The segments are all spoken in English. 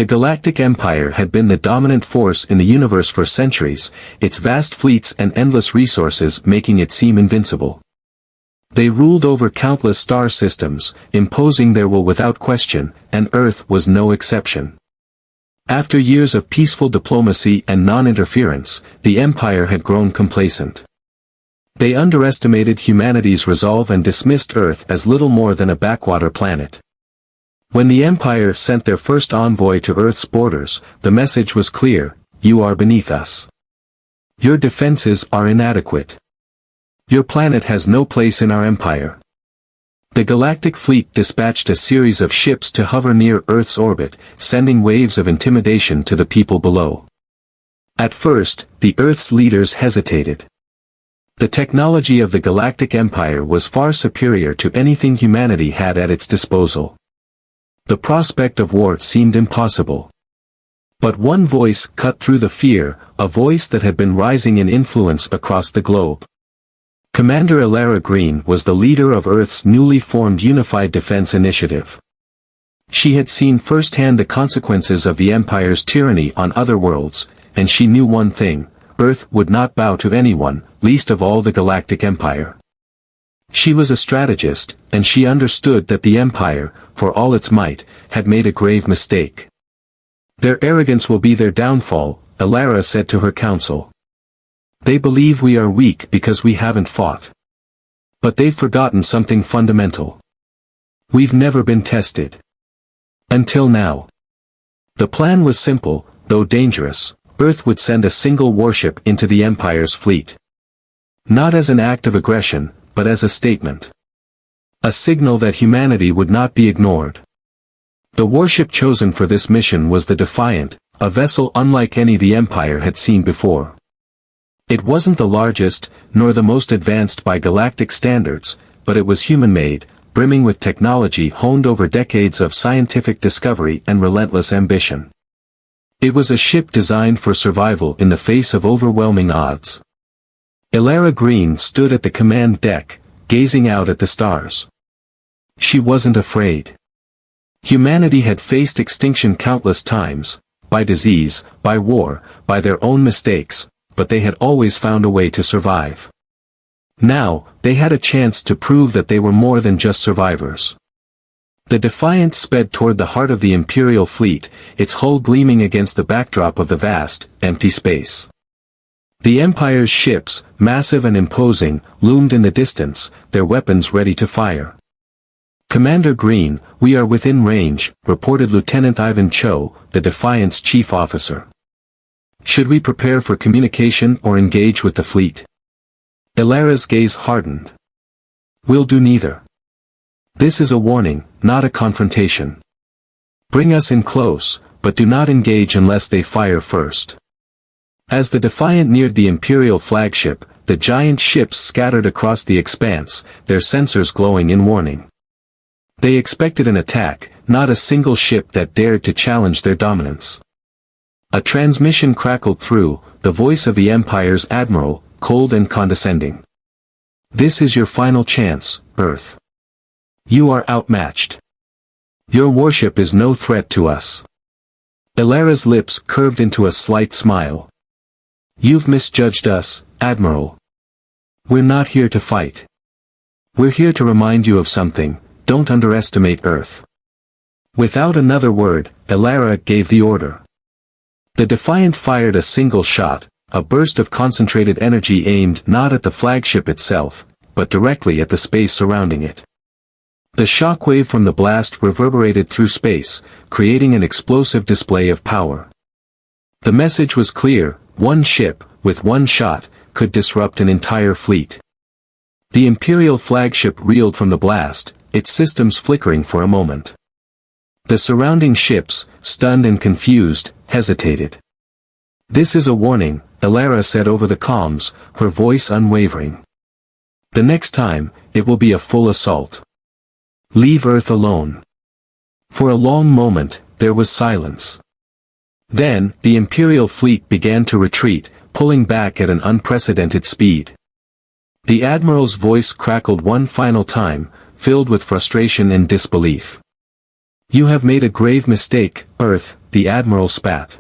The Galactic Empire had been the dominant force in the universe for centuries, its vast fleets and endless resources making it seem invincible. They ruled over countless star systems, imposing their will without question, and Earth was no exception. After years of peaceful diplomacy and non-interference, the Empire had grown complacent. They underestimated humanity's resolve and dismissed Earth as little more than a backwater planet. When the Empire sent their first envoy to Earth's borders, the message was clear: you are beneath us. Your defenses are inadequate. Your planet has no place in our empire. The Galactic Fleet dispatched a series of ships to hover near Earth's orbit, sending waves of intimidation to the people below. At first, the Earth's leaders hesitated. The technology of the Galactic Empire was far superior to anything humanity had at its disposal. The prospect of war seemed impossible. But one voice cut through the fear, a voice that had been rising in influence across the globe. Commander Elara Green was the leader of Earth's newly formed Unified Defense Initiative. She had seen firsthand the consequences of the Empire's tyranny on other worlds, and she knew one thing: Earth would not bow to anyone, least of all the Galactic Empire. She was a strategist, and she understood that the Empire, for all its might, had made a grave mistake. Their arrogance will be their downfall, Elara said to her council. They believe we are weak because we haven't fought. But they've forgotten something fundamental. We've never been tested. Until now. The plan was simple, though dangerous. Earth would send a single warship into the Empire's fleet. Not as an act of aggression, but as a statement. A signal that humanity would not be ignored. The warship chosen for this mission was the Defiant, a vessel unlike any the Empire had seen before. It wasn't the largest, nor the most advanced by galactic standards, but it was human-made, brimming with technology honed over decades of scientific discovery and relentless ambition. It was a ship designed for survival in the face of overwhelming odds. Elara Green stood at the command deck, gazing out at the stars. She wasn't afraid. Humanity had faced extinction countless times, by disease, by war, by their own mistakes, but they had always found a way to survive. Now, they had a chance to prove that they were more than just survivors. The Defiant sped toward the heart of the Imperial fleet, its hull gleaming against the backdrop of the vast, empty space. The Empire's ships, massive and imposing, loomed in the distance, their weapons ready to fire. Commander Green, we are within range, reported Lieutenant Ivan Cho, the Defiant's chief officer. Should we prepare for communication or engage with the fleet? Elara's gaze hardened. We'll do neither. This is a warning, not a confrontation. Bring us in close, but do not engage unless they fire first. As the Defiant neared the Imperial flagship, the giant ships scattered across the expanse, their sensors glowing in warning. They expected an attack, not a single ship that dared to challenge their dominance. A transmission crackled through, the voice of the Empire's admiral, cold and condescending. This is your final chance, Earth. You are outmatched. Your warship is no threat to us. Elara's lips curved into a slight smile. You've misjudged us, Admiral. We're not here to fight. We're here to remind you of something: don't underestimate Earth. Without another word, Elara gave the order. The Defiant fired a single shot, a burst of concentrated energy aimed not at the flagship itself, but directly at the space surrounding it. The shockwave from the blast reverberated through space, creating an explosive display of power. The message was clear: one ship, with one shot, could disrupt an entire fleet. The Imperial flagship reeled from the blast, its systems flickering for a moment. The surrounding ships, stunned and confused, hesitated. This is a warning, Elara said over the comms, her voice unwavering. The next time, it will be a full assault. Leave Earth alone. For a long moment, there was silence. Then, the Imperial fleet began to retreat, pulling back at an unprecedented speed. The Admiral's voice crackled one final time, filled with frustration and disbelief. You have made a grave mistake, Earth, the admiral spat.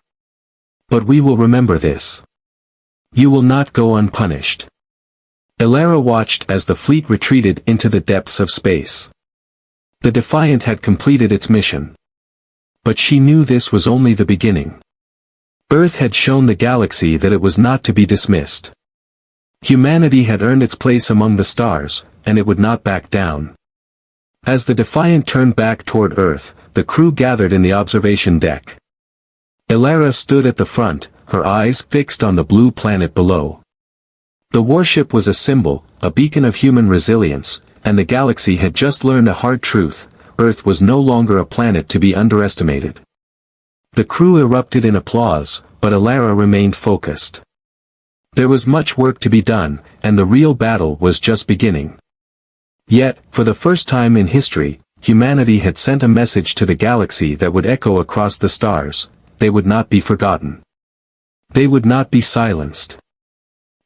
But we will remember this. You will not go unpunished. Elara watched as the fleet retreated into the depths of space. The Defiant had completed its mission. But she knew this was only the beginning. Earth had shown the galaxy that it was not to be dismissed. Humanity had earned its place among the stars, and it would not back down. As the Defiant turned back toward Earth, the crew gathered in the observation deck. Elara stood at the front, her eyes fixed on the blue planet below. The warship was a symbol, a beacon of human resilience, and the galaxy had just learned a hard truth: Earth was no longer a planet to be underestimated. The crew erupted in applause, but Elara remained focused. There was much work to be done, and the real battle was just beginning. Yet, for the first time in history, humanity had sent a message to the galaxy that would echo across the stars: they would not be forgotten. They would not be silenced.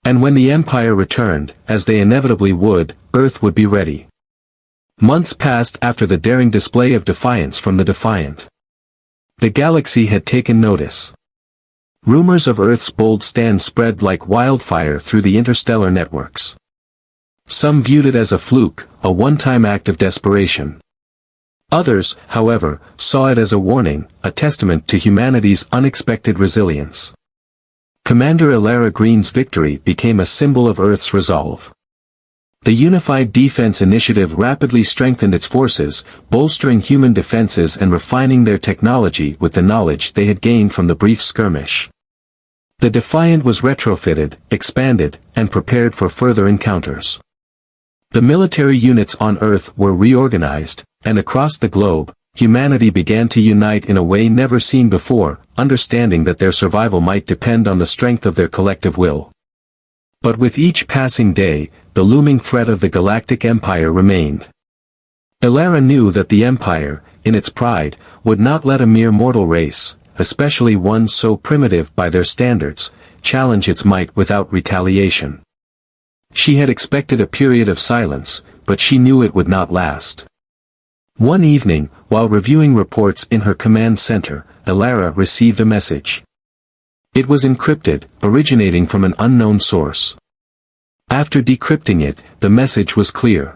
And when the Empire returned, as they inevitably would, Earth would be ready. Months passed after the daring display of defiance from the Defiant. The galaxy had taken notice. Rumors of Earth's bold stand spread like wildfire through the interstellar networks. Some viewed it as a fluke, a one-time act of desperation. Others, however, saw it as a warning, a testament to humanity's unexpected resilience. Commander Elara Green's victory became a symbol of Earth's resolve. The Unified Defense Initiative rapidly strengthened its forces, bolstering human defenses and refining their technology with the knowledge they had gained from the brief skirmish. The Defiant was retrofitted, expanded, and prepared for further encounters. The military units on Earth were reorganized, and across the globe, humanity began to unite in a way never seen before, understanding that their survival might depend on the strength of their collective will. But with each passing day, the looming threat of the Galactic Empire remained. Elara knew that the Empire, in its pride, would not let a mere mortal race, especially one so primitive by their standards, challenge its might without retaliation. She had expected a period of silence, but she knew it would not last. One evening, while reviewing reports in her command center, Elara received a message. It was encrypted, originating from an unknown source. After decrypting it, the message was clear.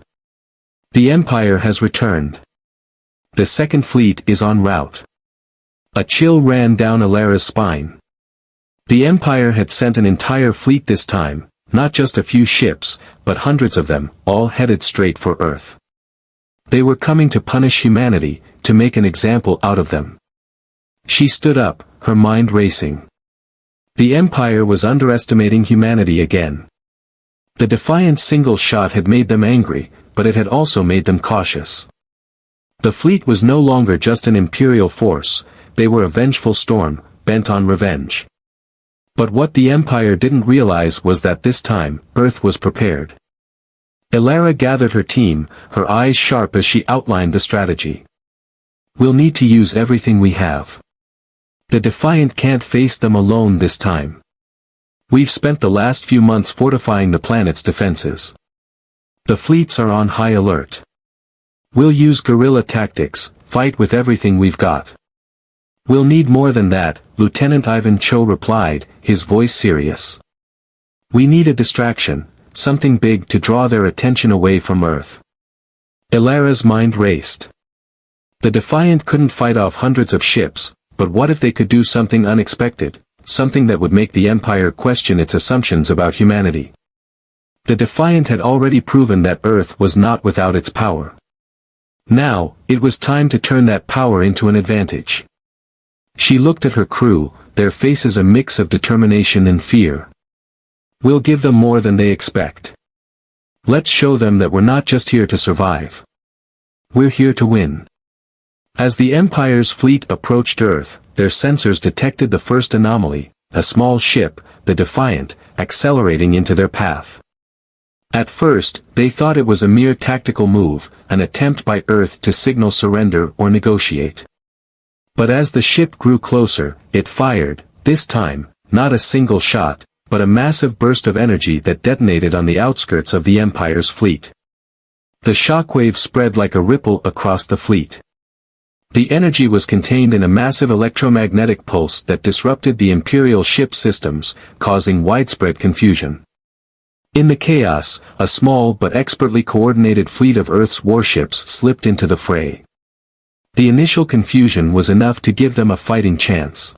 The Empire has returned. The Second Fleet is en route. A chill ran down Elara's spine. The Empire had sent an entire fleet this time, not just a few ships, but hundreds of them, all headed straight for Earth. They were coming to punish humanity, to make an example out of them. She stood up, her mind racing. The Empire was underestimating humanity again. The Defiant's single shot had made them angry, but it had also made them cautious. The fleet was no longer just an imperial force, they were a vengeful storm, bent on revenge. But what the Empire didn't realize was that this time, Earth was prepared. Elara gathered her team, her eyes sharp as she outlined the strategy. We'll need to use everything we have. The Defiant can't face them alone this time. We've spent the last few months fortifying the planet's defenses. The fleets are on high alert. We'll use guerrilla tactics, fight with everything we've got. We'll need more than that, Lieutenant Ivan Cho replied, his voice serious. We need a distraction, something big to draw their attention away from Earth. Elara's mind raced. The Defiant couldn't fight off hundreds of ships, but what if they could do something unexpected, something that would make the Empire question its assumptions about humanity? The Defiant had already proven that Earth was not without its power. Now, it was time to turn that power into an advantage. She looked at her crew, their faces a mix of determination and fear. We'll give them more than they expect. Let's show them that we're not just here to survive. We're here to win. As the Empire's fleet approached Earth, their sensors detected the first anomaly, a small ship, the Defiant, accelerating into their path. At first, they thought it was a mere tactical move, an attempt by Earth to signal surrender or negotiate. But as the ship grew closer, it fired, this time, not a single shot, but a massive burst of energy that detonated on the outskirts of the Empire's fleet. The shockwave spread like a ripple across the fleet. The energy was contained in a massive electromagnetic pulse that disrupted the Imperial ship systems, causing widespread confusion. In the chaos, a small but expertly coordinated fleet of Earth's warships slipped into the fray. The initial confusion was enough to give them a fighting chance.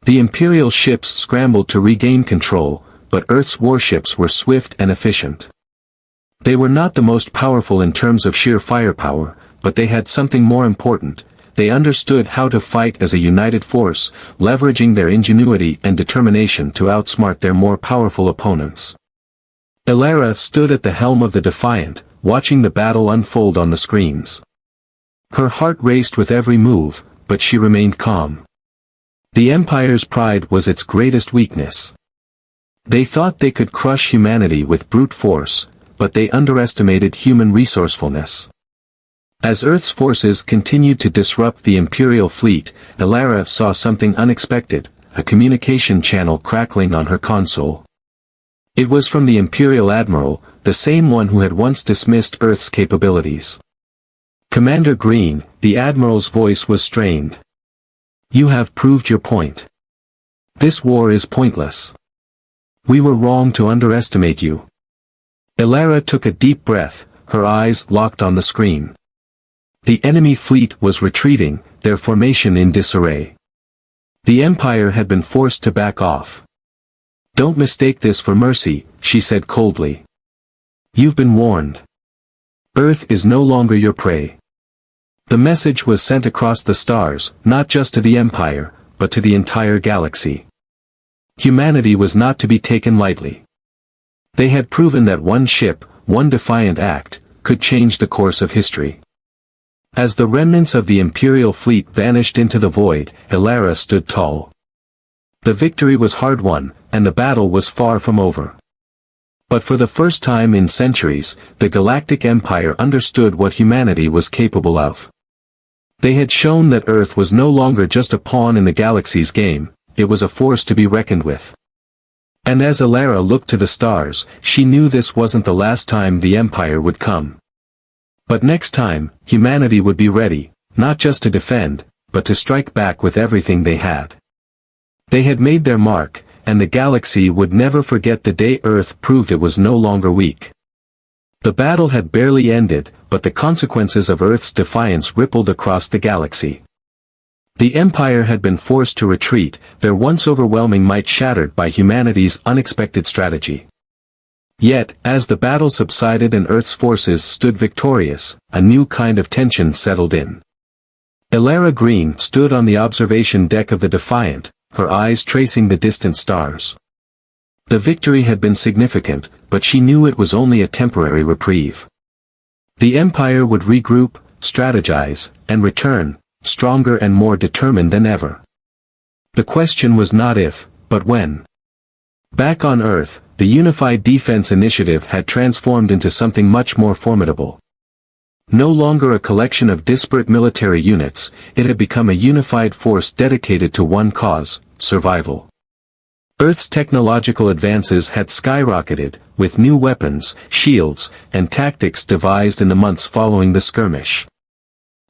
The Imperial ships scrambled to regain control, but Earth's warships were swift and efficient. They were not the most powerful in terms of sheer firepower, but they had something more important. They understood how to fight as a united force, leveraging their ingenuity and determination to outsmart their more powerful opponents. Elara stood at the helm of the Defiant, watching the battle unfold on the screens. Her heart raced with every move, but she remained calm. The Empire's pride was its greatest weakness. They thought they could crush humanity with brute force, but they underestimated human resourcefulness. As Earth's forces continued to disrupt the Imperial fleet, Elara saw something unexpected, a communication channel crackling on her console. It was from the Imperial Admiral, the same one who had once dismissed Earth's capabilities. "Commander Green," the Admiral's voice was strained. "You have proved your point. This war is pointless. We were wrong to underestimate you." Elara took a deep breath, her eyes locked on the screen. The enemy fleet was retreating, their formation in disarray. The Empire had been forced to back off. "Don't mistake this for mercy," she said coldly. "You've been warned. Earth is no longer your prey." The message was sent across the stars, not just to the Empire, but to the entire galaxy. Humanity was not to be taken lightly. They had proven that one ship, one defiant act, could change the course of history. As the remnants of the Imperial fleet vanished into the void, Elara stood tall. The victory was hard won, and the battle was far from over. But for the first time in centuries, the Galactic Empire understood what humanity was capable of. They had shown that Earth was no longer just a pawn in the galaxy's game, it was a force to be reckoned with. And as Elara looked to the stars, she knew this wasn't the last time the Empire would come. But next time, humanity would be ready, not just to defend, but to strike back with everything they had. They had made their mark, and the galaxy would never forget the day Earth proved it was no longer weak. The battle had barely ended, but the consequences of Earth's defiance rippled across the galaxy. The Empire had been forced to retreat, their once overwhelming might shattered by humanity's unexpected strategy. Yet, as the battle subsided and Earth's forces stood victorious, a new kind of tension settled in. Elara Green stood on the observation deck of the Defiant, her eyes tracing the distant stars. The victory had been significant, but she knew it was only a temporary reprieve. The Empire would regroup, strategize, and return, stronger and more determined than ever. The question was not if, but when. Back on Earth, the Unified Defense Initiative had transformed into something much more formidable. No longer a collection of disparate military units, it had become a unified force dedicated to one cause, survival. Earth's technological advances had skyrocketed, with new weapons, shields, and tactics devised in the months following the skirmish.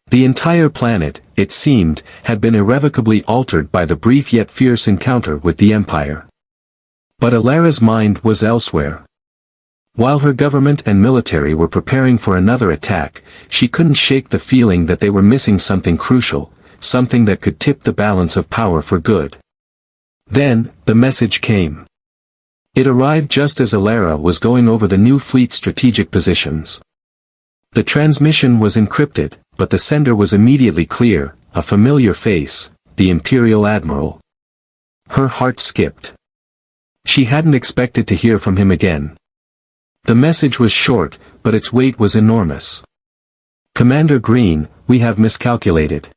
The entire planet, it seemed, had been irrevocably altered by the brief yet fierce encounter with the Empire. But Elara's mind was elsewhere. While her government and military were preparing for another attack, she couldn't shake the feeling that they were missing something crucial, something that could tip the balance of power for good. Then, the message came. It arrived just as Elara was going over the new fleet's strategic positions. The transmission was encrypted, but the sender was immediately clear, a familiar face, the Imperial Admiral. Her heart skipped. She hadn't expected to hear from him again. The message was short, but its weight was enormous. "Commander Green, we have miscalculated.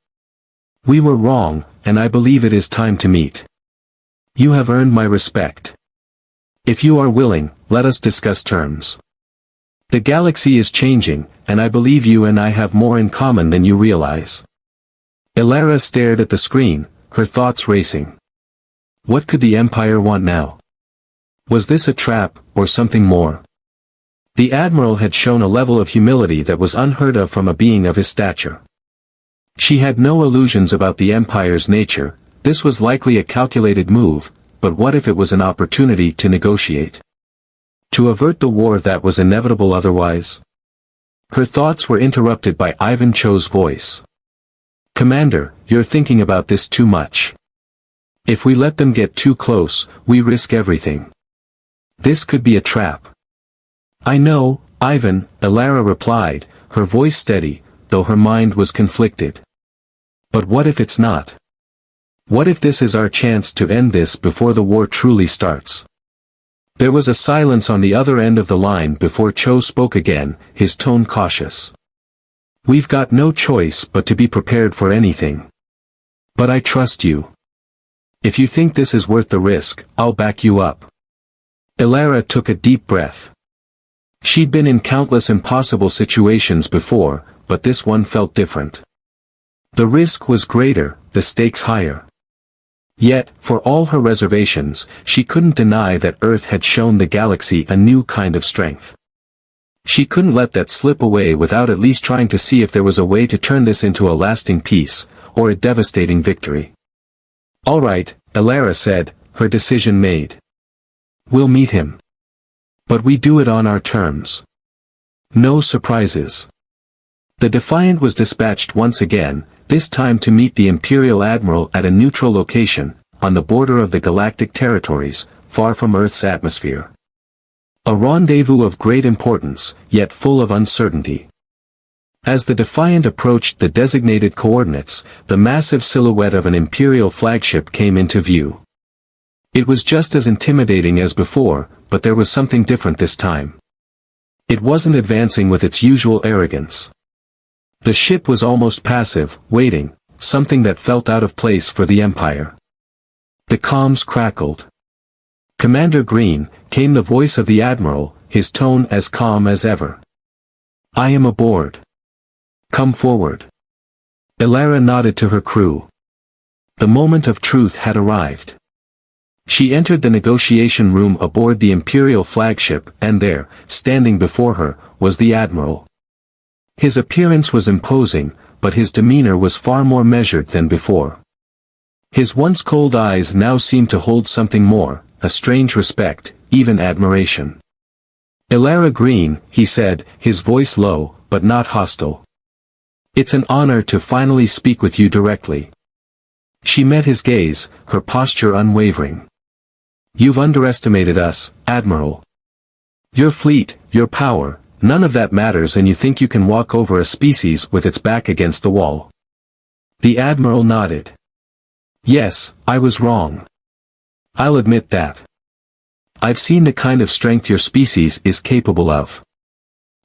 We were wrong, and I believe it is time to meet. You have earned my respect. If you are willing, let us discuss terms. The galaxy is changing, and I believe you and I have more in common than you realize." Elara stared at the screen, her thoughts racing. What could the Empire want now? Was this a trap, or something more? The Admiral had shown a level of humility that was unheard of from a being of his stature. She had no illusions about the Empire's nature. This was likely a calculated move, but what if it was an opportunity to negotiate? To avert the war that was inevitable otherwise? Her thoughts were interrupted by Ivan Cho's voice. "Commander, you're thinking about this too much. If we let them get too close, we risk everything. This could be a trap." "I know, Ivan," Elara replied, her voice steady, though her mind was conflicted. "But what if it's not? What if this is our chance to end this before the war truly starts?" There was a silence on the other end of the line before Cho spoke again, his tone cautious. "We've got no choice but to be prepared for anything. But I trust you. If you think this is worth the risk, I'll back you up." Elara took a deep breath. She'd been in countless impossible situations before, but this one felt different. The risk was greater, the stakes higher. Yet, for all her reservations, she couldn't deny that Earth had shown the galaxy a new kind of strength. She couldn't let that slip away without at least trying to see if there was a way to turn this into a lasting peace, or a devastating victory. "All right," Elara said, her decision made. "We'll meet him. But we do it on our terms. No surprises." The Defiant was dispatched once again, this time to meet the Imperial Admiral at a neutral location, on the border of the galactic territories, far from Earth's atmosphere. A rendezvous of great importance, yet full of uncertainty. As the Defiant approached the designated coordinates, the massive silhouette of an Imperial flagship came into view. It was just as intimidating as before, but there was something different this time. It wasn't advancing with its usual arrogance. The ship was almost passive, waiting, something that felt out of place for the Empire. The comms crackled. "Commander Green," came the voice of the Admiral, his tone as calm as ever. "I am aboard. Come forward." Elara nodded to her crew. The moment of truth had arrived. She entered the negotiation room aboard the Imperial flagship, and there, standing before her, was the Admiral. His appearance was imposing, but his demeanor was far more measured than before. His once cold eyes now seemed to hold something more, a strange respect, even admiration. "Elara Green," he said, his voice low, but not hostile. "It's an honor to finally speak with you directly." She met his gaze, her posture unwavering. "You've underestimated us, Admiral. Your fleet, your power, none of that matters, and you think you can walk over a species with its back against the wall." The Admiral nodded. "Yes, I was wrong. I'll admit that. I've seen the kind of strength your species is capable of.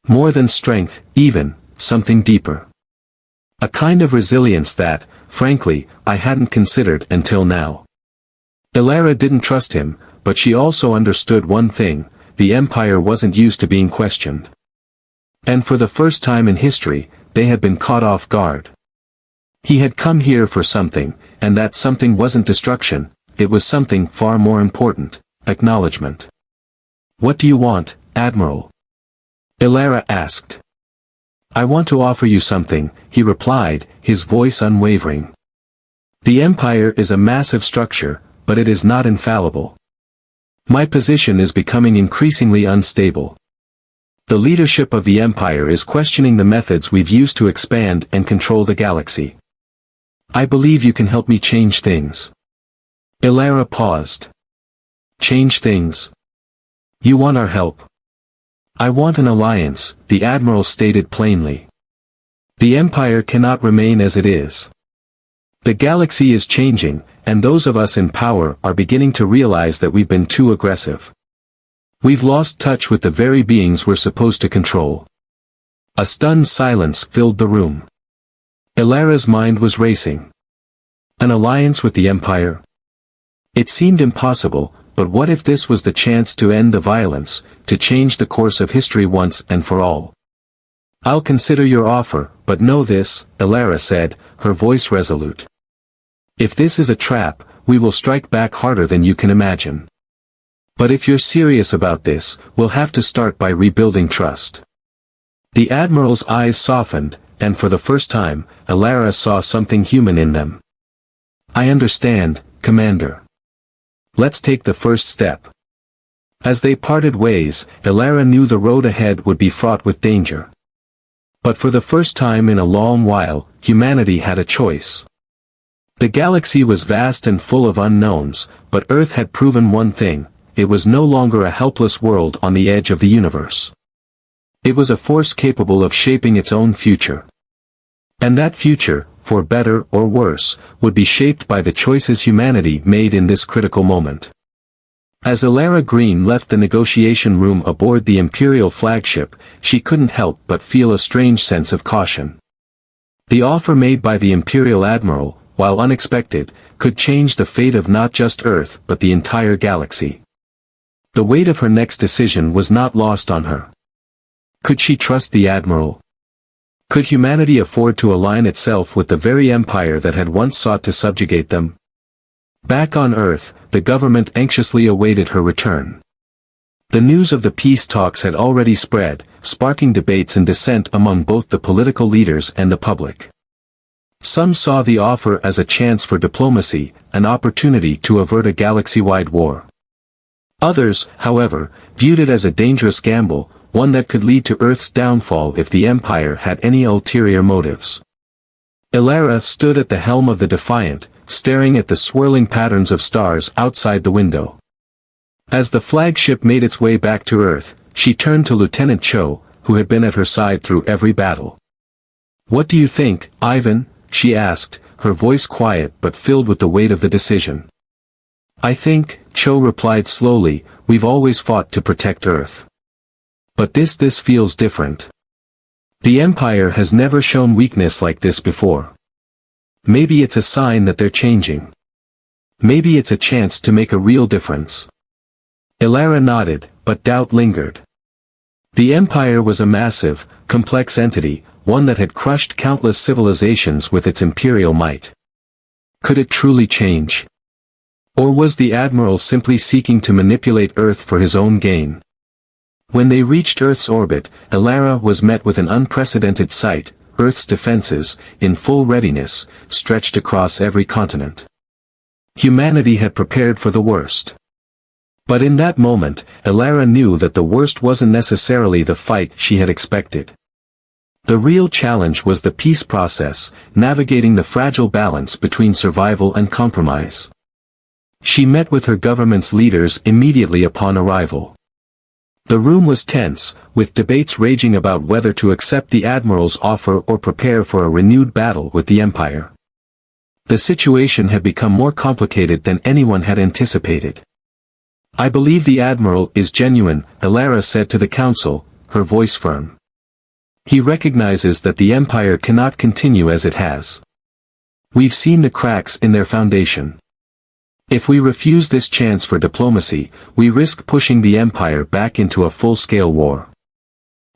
More than strength, even, something deeper. A kind of resilience that, frankly, I hadn't considered until now." Elara didn't trust him, but she also understood one thing: the Empire wasn't used to being questioned. And for the first time in history, they had been caught off guard. He had come here for something, and that something wasn't destruction, it was something far more important: acknowledgement. "What do you want, Admiral?" Elara asked. "I want to offer you something," he replied, his voice unwavering. "The Empire is a massive structure, but it is not infallible. My position is becoming increasingly unstable. The leadership of the Empire is questioning the methods we've used to expand and control the galaxy. I believe you can help me change things." Elara paused. "Change things? You want our help?" "I want an alliance," the Admiral stated plainly. "The Empire cannot remain as it is. The galaxy is changing, and those of us in power are beginning to realize that we've been too aggressive. We've lost touch with the very beings we're supposed to control." A stunned silence filled the room. Elara's mind was racing. An alliance with the Empire? It seemed impossible, but what if this was the chance to end the violence, to change the course of history once and for all? "I'll consider your offer, but know this," Elara said, her voice resolute. "If this is a trap, we will strike back harder than you can imagine. But if you're serious about this, we'll have to start by rebuilding trust." The Admiral's eyes softened, and for the first time, Elara saw something human in them. "I understand, Commander. Let's take the first step." As they parted ways, Elara knew the road ahead would be fraught with danger. But for the first time in a long while, humanity had a choice. The galaxy was vast and full of unknowns, but Earth had proven one thing: it was no longer a helpless world on the edge of the universe. It was a force capable of shaping its own future. And that future, for better or worse, would be shaped by the choices humanity made in this critical moment. As Elara Green left the negotiation room aboard the Imperial flagship, she couldn't help but feel a strange sense of caution. The offer made by the Imperial Admiral, while unexpected, could change the fate of not just Earth but the entire galaxy. The weight of her next decision was not lost on her. Could she trust the Admiral? Could humanity afford to align itself with the very empire that had once sought to subjugate them? Back on Earth, the government anxiously awaited her return. The news of the peace talks had already spread, sparking debates and dissent among both the political leaders and the public. Some saw the offer as a chance for diplomacy, an opportunity to avert a galaxy-wide war. Others, however, viewed it as a dangerous gamble, one that could lead to Earth's downfall if the Empire had any ulterior motives. Elara stood at the helm of the Defiant, staring at the swirling patterns of stars outside the window. As the flagship made its way back to Earth, she turned to Lieutenant Cho, who had been at her side through every battle. "What do you think, Ivan?" she asked, her voice quiet but filled with the weight of the decision. "I think," Cho replied slowly, "we've always fought to protect Earth. But this feels different. The Empire has never shown weakness like this before. Maybe it's a sign that they're changing. Maybe it's a chance to make a real difference." Elara nodded, but doubt lingered. The Empire was a massive, complex entity, one that had crushed countless civilizations with its imperial might. Could it truly change? Or was the Admiral simply seeking to manipulate Earth for his own gain? When they reached Earth's orbit, Elara was met with an unprecedented sight: Earth's defenses, in full readiness, stretched across every continent. Humanity had prepared for the worst. But in that moment, Elara knew that the worst wasn't necessarily the fight she had expected. The real challenge was the peace process, navigating the fragile balance between survival and compromise. She met with her government's leaders immediately upon arrival. The room was tense, with debates raging about whether to accept the Admiral's offer or prepare for a renewed battle with the Empire. The situation had become more complicated than anyone had anticipated. "I believe the Admiral is genuine," Elara said to the Council, her voice firm. "He recognizes that the Empire cannot continue as it has. We've seen the cracks in their foundation. If we refuse this chance for diplomacy, we risk pushing the Empire back into a full-scale war.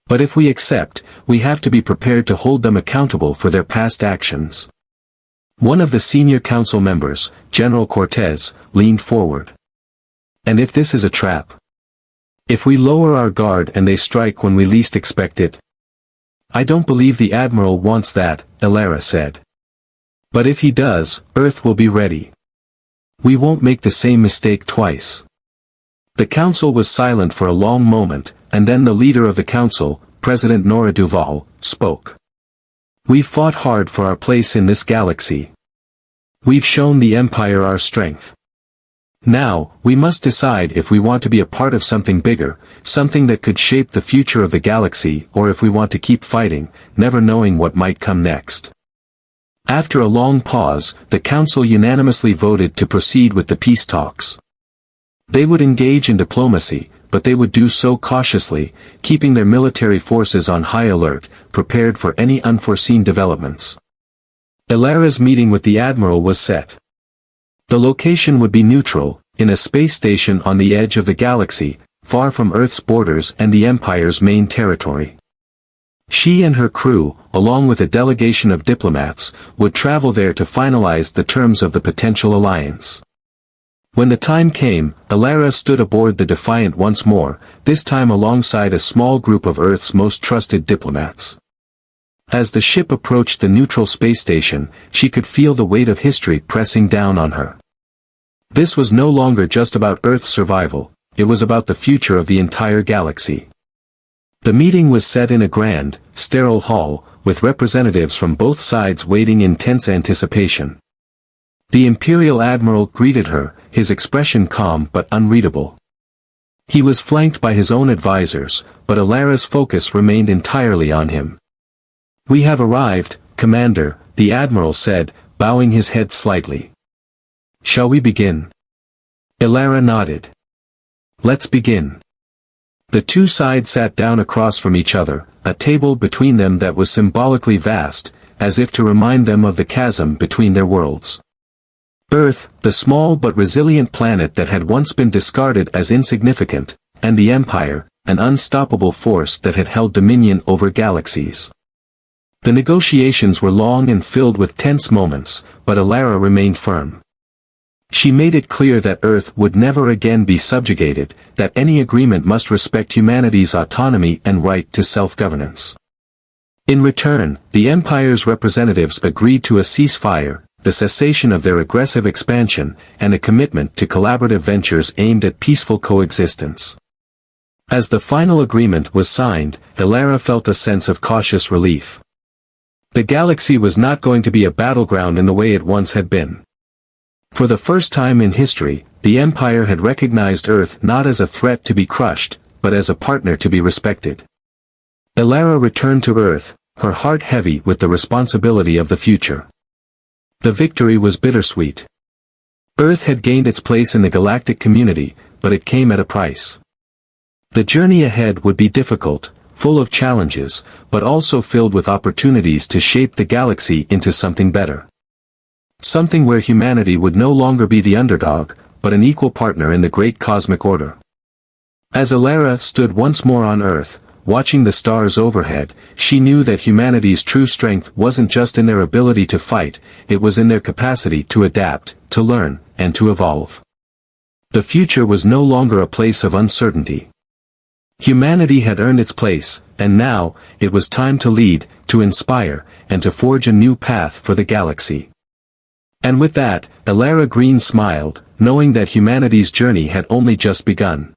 But if we accept, we have to be prepared to hold them accountable for their past actions." One of the senior council members, General Cortez, leaned forward. "And if this is a trap? If we lower our guard and they strike when we least expect it?" "I don't believe the Admiral wants that," Elara said. "But if he does, Earth will be ready. We won't make the same mistake twice." The council was silent for a long moment, and then the leader of the council, President Nora Duval, spoke. "We've fought hard for our place in this galaxy. We've shown the Empire our strength. Now, we must decide if we want to be a part of something bigger, something that could shape the future of the galaxy, or if we want to keep fighting, never knowing what might come next." After a long pause, the Council unanimously voted to proceed with the peace talks. They would engage in diplomacy, but they would do so cautiously, keeping their military forces on high alert, prepared for any unforeseen developments. Elara's meeting with the Admiral was set. The location would be neutral, in a space station on the edge of the galaxy, far from Earth's borders and the Empire's main territory. She and her crew, along with a delegation of diplomats, would travel there to finalize the terms of the potential alliance. When the time came, Elara stood aboard the Defiant once more, this time alongside a small group of Earth's most trusted diplomats. As the ship approached the neutral space station, she could feel the weight of history pressing down on her. This was no longer just about Earth's survival, it was about the future of the entire galaxy. The meeting was set in a grand, sterile hall, with representatives from both sides waiting in tense anticipation. The Imperial Admiral greeted her, his expression calm but unreadable. He was flanked by his own advisors, but Alara's focus remained entirely on him. "We have arrived, Commander," the Admiral said, bowing his head slightly. "Shall we begin?" Alara nodded. "Let's begin." The two sides sat down across from each other, a table between them that was symbolically vast, as if to remind them of the chasm between their worlds. Earth, the small but resilient planet that had once been discarded as insignificant, and the Empire, an unstoppable force that had held dominion over galaxies. The negotiations were long and filled with tense moments, but Alara remained firm. She made it clear that Earth would never again be subjugated, that any agreement must respect humanity's autonomy and right to self-governance. In return, the Empire's representatives agreed to a ceasefire, the cessation of their aggressive expansion, and a commitment to collaborative ventures aimed at peaceful coexistence. As the final agreement was signed, Alara felt a sense of cautious relief. The galaxy was not going to be a battleground in the way it once had been. For the first time in history, the Empire had recognized Earth not as a threat to be crushed, but as a partner to be respected. Alara returned to Earth, her heart heavy with the responsibility of the future. The victory was bittersweet. Earth had gained its place in the galactic community, but it came at a price. The journey ahead would be difficult, full of challenges, but also filled with opportunities to shape the galaxy into something better. Something where humanity would no longer be the underdog, but an equal partner in the great cosmic order. As Alara stood once more on Earth, watching the stars overhead, she knew that humanity's true strength wasn't just in their ability to fight, it was in their capacity to adapt, to learn, and to evolve. The future was no longer a place of uncertainty. Humanity had earned its place, and now, it was time to lead, to inspire, and to forge a new path for the galaxy. And with that, Alara Green smiled, knowing that humanity's journey had only just begun.